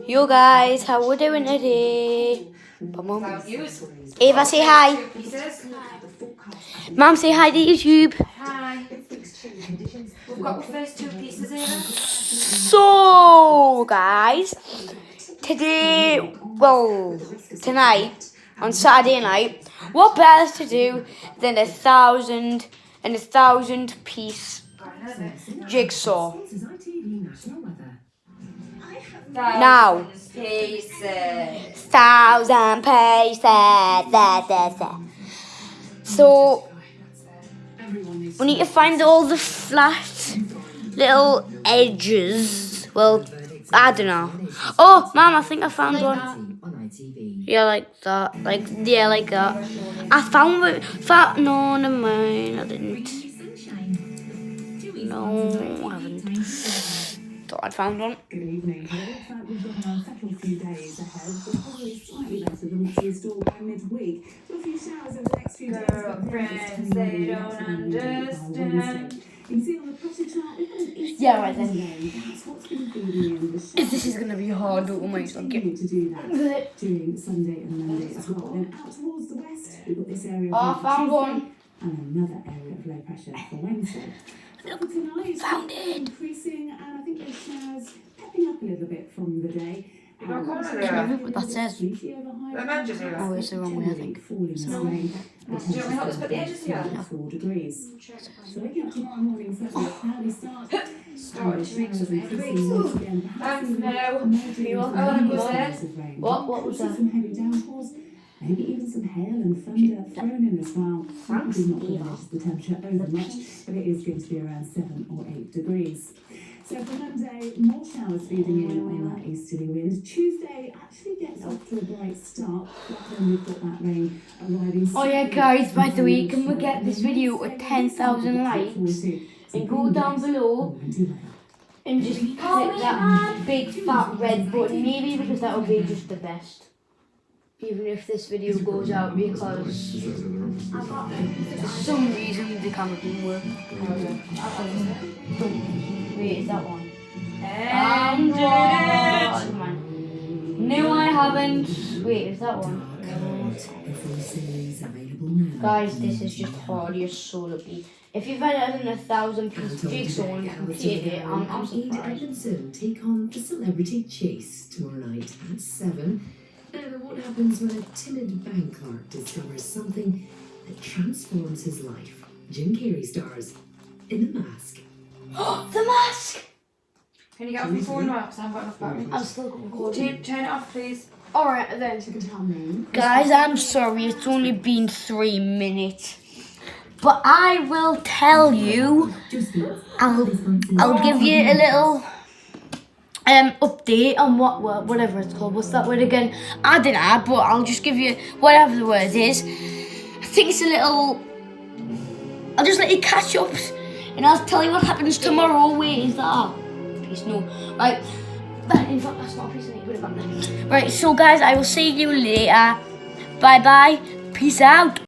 Yo guys, how we doing today? Ava, say hi. Mum, say hi to YouTube. Hi. We've got the first two pieces here. So guys, tonight, on Saturday night, what better to do than a thousand piece jigsaw? Now, Pieces. 1,000 pieces. So we need to find all the flat little edges. Well, I don't know. Oh, Mum, I think I found one. Yeah, like that. Like that. I found it. No, never mind. I didn't. No, I haven't. Thought I'd found one. Good evening. It looks like we've got a settled few days ahead, but probably slightly better than what we saw by midweek. So a few showers over the next few days. Girlfriends, they don't understand. You can see on the pressure chart, we've got an east Yeah, right then. today. That's what's been feeding in the If this is going to be hard, don't make it. continue to do that during Sunday and Monday as well. Then out towards the west, we've got this area Oh, I of found Tuesday one. and another area of low pressure for Wednesday. Look, Tonight, found it. increasing, and I think those showers pepping up a little bit from the day. You got a corner Can I there. read what that says? The edges here. Oh, it's the wrong way, I think. Falling So, rain. do you want me to help us put the edges here? 4 degrees. So waking up tomorrow morning, certainly a cloudy start. Start to make some Increasing once again, perhaps And now, emerging you want into to go areas there? of rain. What was Also that? some heavy downpours, maybe even some hail and thunder thrown in as well. Probably not going to raise the temperature over much, but it is going to be around 7 or 8 degrees. So for Monday, more showers feeding in on that easterly wind. Tuesday actually gets off to a bright start, but then we've got that rain arriving. Oh yeah, guys, by the way, can we get this video at 10,000 likes? And go down below and just click that big fat red button, maybe, because that will be just the best. Even if this video goes out, because for some reason the camera didn't work. Wait, is that one? And did it! Man. No, I haven't. Wait, is that one? Guys, this is just hard. You're so lucky. If you've had 1,000 piece jigsaw and completed it, I'm surprised. Edmondson take on the Celebrity Chase tomorrow night at 7. Now, what happens when a timid bank clerk discovers something that transforms his life? Jim Carrey stars in The Mask. The mask! Can you get off your phone now? Because I haven't got enough battery. I'm still recording. Turn it off, please. Alright then. Guys, I'm sorry, it's only been 3 minutes. But I will tell you, I'll give you a little update on whatever it's called. What's that word again? I don't know, but I'll just give you whatever the word is. I think it's a little, I'll just let you catch up and I'll tell you what happens tomorrow. Wait, is that a piece? No. Right. In fact, that's not a piece. I need to put it back there. Right, so guys, I will see you later. Bye bye. Peace out.